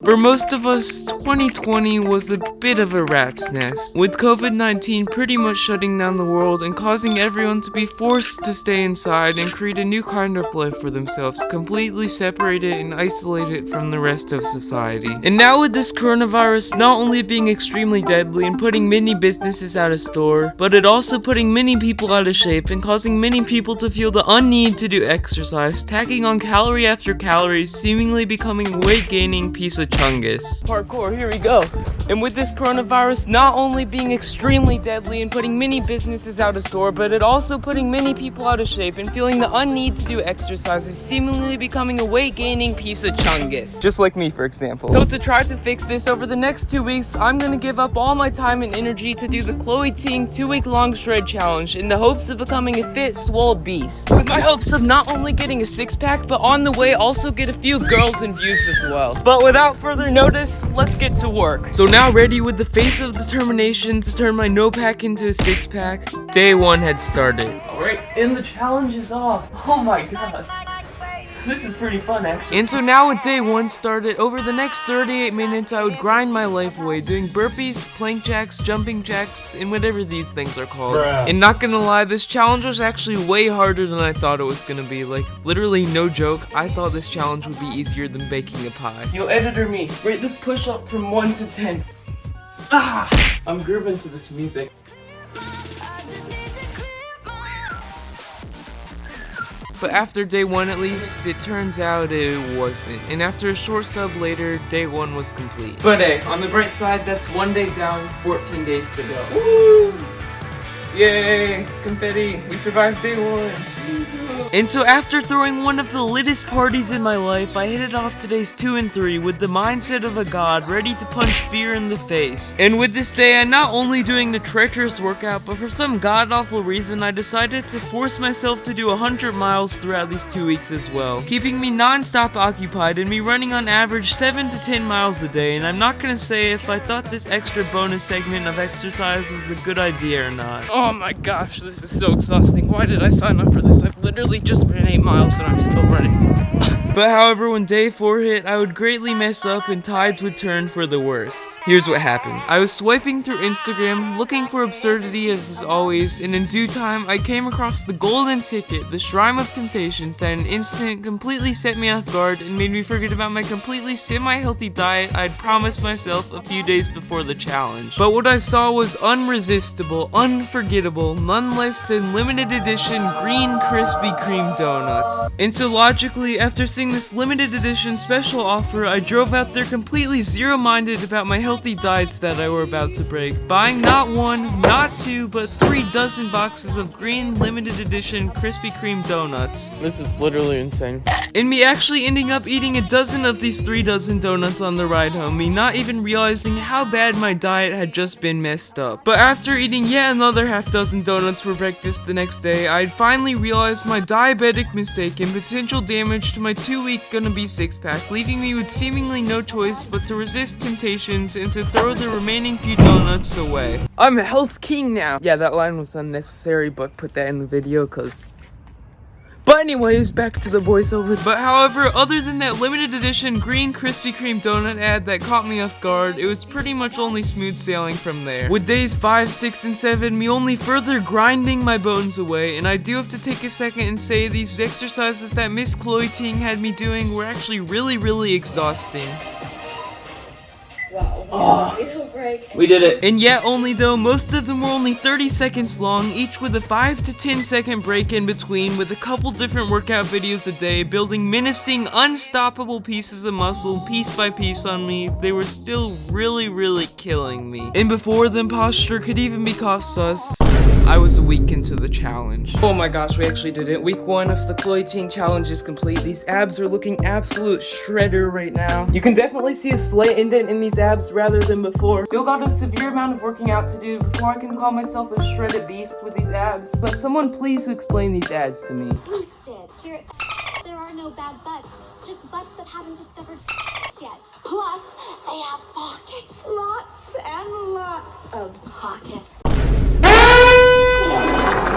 For most of us, 2020 was a bit of a rat's nest, with COVID-19 pretty much shutting down the world and causing everyone to be forced to stay inside and create a new kind of life for themselves, completely separated and isolated from the rest of society. And now with this coronavirus not only being extremely deadly and putting many businesses out of store, but it also putting many people out of shape and causing many people to feel the unneed to do exercise, tacking on calorie after calorie, seemingly becoming a weight-gaining piece of chungus. Parkour, here we go. And with this coronavirus not only being extremely deadly and putting many businesses out of store, but it also putting many people out of shape and feeling the unneed to do exercises, seemingly becoming a weight-gaining piece of chungus. Just like me, for example. So to try to fix this over the next 2 weeks, I'm gonna give up all my time and energy to do the Chloe Ting 2-week long shred challenge in the hopes of becoming a fit, swole beast. With my hopes of not only getting a six-pack, but on the way also get a few girls and views as well. But without further notice, let's get to work. So now ready with the face of determination to turn my no-pack into a six-pack, day one had started. Alright, and the challenge is off. Oh my god. This is pretty fun, actually. And so now with day one started, over the next 38 minutes, I would grind my life away, doing burpees, plank jacks, jumping jacks, and whatever these things are called. Bruh. And not gonna lie, this challenge was actually way harder than I thought it was gonna be. Like, literally no joke, I thought this challenge would be easier than baking a pie. Yo, editor me, rate this push-up from 1 to 10. Ah! I'm grooving to this music. But after day one at least, it turns out it wasn't. And after a short sub later, day one was complete. But hey, on the bright side, that's 1 day down, 14 days to go. Woo! Yay! Confetti! We survived day one! And so after throwing one of the littest parties in my life, I headed off to days 2 and 3 with the mindset of a god ready to punch fear in the face. And with this day, I'm not only doing the treacherous workout, but for some god-awful reason, I decided to force myself to do 100 miles throughout these 2 weeks as well, keeping me non-stop occupied and me running on average 7 to 10 miles a day. And I'm not gonna say if I thought this extra bonus segment of exercise was a good idea or not. Oh my gosh, this is so exhausting. Why did I sign up for this? I've literally just ran 8 miles and I'm still running. But however, when day 4 hit, I would greatly mess up and tides would turn for the worse. Here's what happened. I was swiping through Instagram, looking for absurdity as always, and in due time, I came across the golden ticket, the Shrine of Temptations, that in an instant completely set me off guard and made me forget about my completely semi-healthy diet I'd promised myself a few days before the challenge. But what I saw was unresistible, unforgettable, none less than limited edition green Krispy Kreme donuts. And so logically, after seeing this limited edition special offer, I drove out there completely zero-minded about my healthy diets that I were about to break, buying not 1, not 2, but 3 dozen boxes of green limited edition Krispy Kreme donuts. This is literally insane. And me actually ending up eating a dozen of these 3 dozen donuts on the ride home, me not even realizing how bad my diet had just been messed up. But after eating yet another half dozen donuts for breakfast the next day, I'd finally realized my diabetic mistake and potential damage to my 2-week gonna be six-pack, leaving me with seemingly no choice but to resist temptations and to throw the remaining few donuts away. I'm a health king now! Yeah, that line was unnecessary, but put that in the video, cause... But anyways, back to the voiceover. But however, other than that limited edition green Krispy Kreme donut ad that caught me off guard, it was pretty much only smooth sailing from there. With days 5, 6, and 7, me only further grinding my bones away, and I do have to take a second and say these exercises that Miss Chloe Ting had me doing were actually really exhausting. Wow. We did it. And yet only though, most of them were only 30 seconds long, each with a 5 to 10 second break in between, with a couple different workout videos a day, building menacing, unstoppable pieces of muscle piece by piece on me. They were still really killing me. And before the imposture could even be caught sus, I was a week into the challenge. Oh my gosh, we actually did it. Week 1 of the Chloe Ting challenge is complete. These abs are looking absolute shredder right now. You can definitely see a slight indent in these abs rather than before. Still got a severe amount of working out to do before I can call myself a shredded beast with these abs. But someone please explain these abs to me. Boosted. Here there are no bad butts, just butts that haven't discovered yet. Plus, they have pockets. Lots and lots of pockets.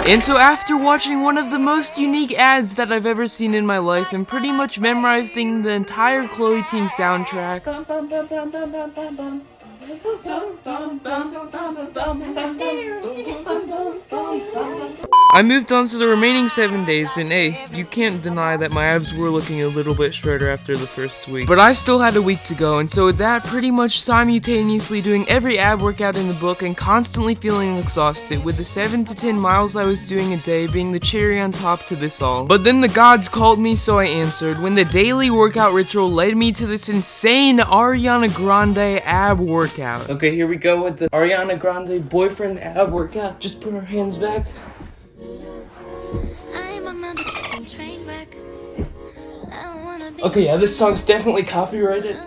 And so after watching one of the most unique ads that I've ever seen in my life and pretty much memorizing the entire Chloe Ting soundtrack, I moved on to the remaining 7 days, and hey, you can't deny that my abs were looking a little bit shorter after the first week. But I still had a week to go, and so with that, pretty much simultaneously doing every ab workout in the book and constantly feeling exhausted, with the 7 to 10 miles I was doing a day being the cherry on top to this all. But then the gods called me, so I answered, when the daily workout ritual led me to this insane Ariana Grande ab workout. Okay, here we go with the Ariana Grande boyfriend ab workout. Just put our hands back. Okay, yeah, this song's definitely copyrighted.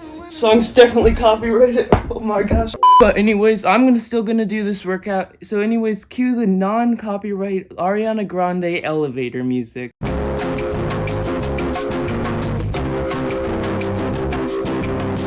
Oh my gosh. But anyways, I'm still gonna do this workout. So anyways, cue the non-copyright Ariana Grande elevator music.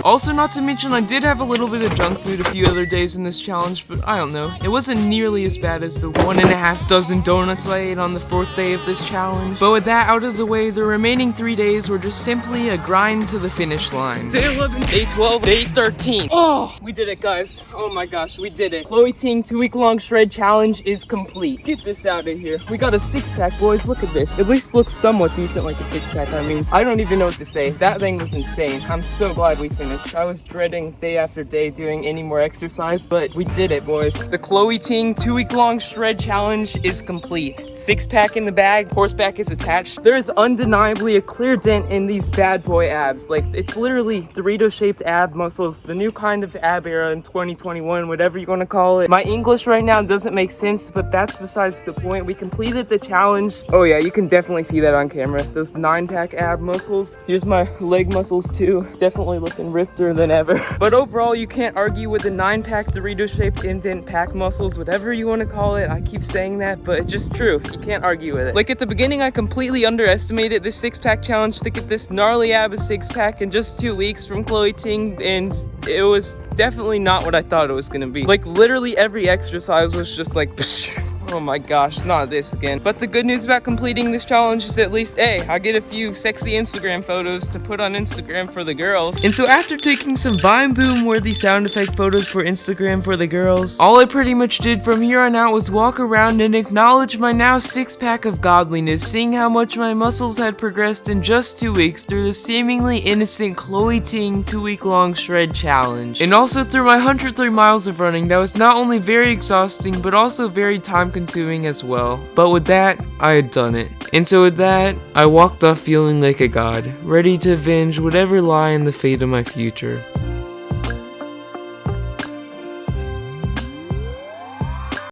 Also, not to mention, I did have a little bit of junk food a few other days in this challenge, but I don't know. It wasn't nearly as bad as the 1.5 dozen donuts I ate on the 4th day of this challenge. But with that out of the way, the remaining 3 days were just simply a grind to the finish line. Day 11, day 12, day 13. Oh, we did it, guys. Oh my gosh, we did it. Chloe Ting 2-week-long shred challenge is complete. Get this out of here. We got a 6-pack, boys. Look at this. At least looks somewhat decent like a 6-pack. I mean, I don't even know what to say. That thing was insane. I'm so glad we finished. I was dreading day after day doing any more exercise, but we did it, boys. The Chloe Ting 2-week-long shred challenge is complete. 6-pack in the bag, horseback is attached. There is undeniably a clear dent in these bad boy abs. Like, it's literally Dorito-shaped ab muscles, the new kind of ab era in 2021, whatever you want to call it. My English right now doesn't make sense, but that's besides the point. We completed the challenge. Oh yeah, you can definitely see that on camera. Those 9-pack ab muscles. Here's my leg muscles too. Definitely looking ripped than ever. But overall, you can't argue with the 9-pack Dorito-shaped indent pack muscles, whatever you want to call it. I keep saying that, but it's just true. You can't argue with it. Like, at the beginning, I completely underestimated this 6-pack challenge to get this gnarly ab 6-pack in just 2 weeks from Chloe Ting, and it was definitely not what I thought it was gonna be. Like, literally every exercise was just like, psh. Oh my gosh, not this again. But the good news about completing this challenge is at least, hey, I get a few sexy Instagram photos to put on Instagram for the girls. And so after taking some Vine Boom worthy sound effect photos for Instagram for the girls, all I pretty much did from here on out was walk around and acknowledge my now 6-pack of godliness, seeing how much my muscles had progressed in just 2 weeks through the seemingly innocent Chloe Ting 2-week-long shred challenge. And also through my 103 miles of running that was not only very exhausting, but also very time-consuming as well. But with that, I had done it. And so with that, I walked off feeling like a god, ready to avenge whatever lie in the fate of my future.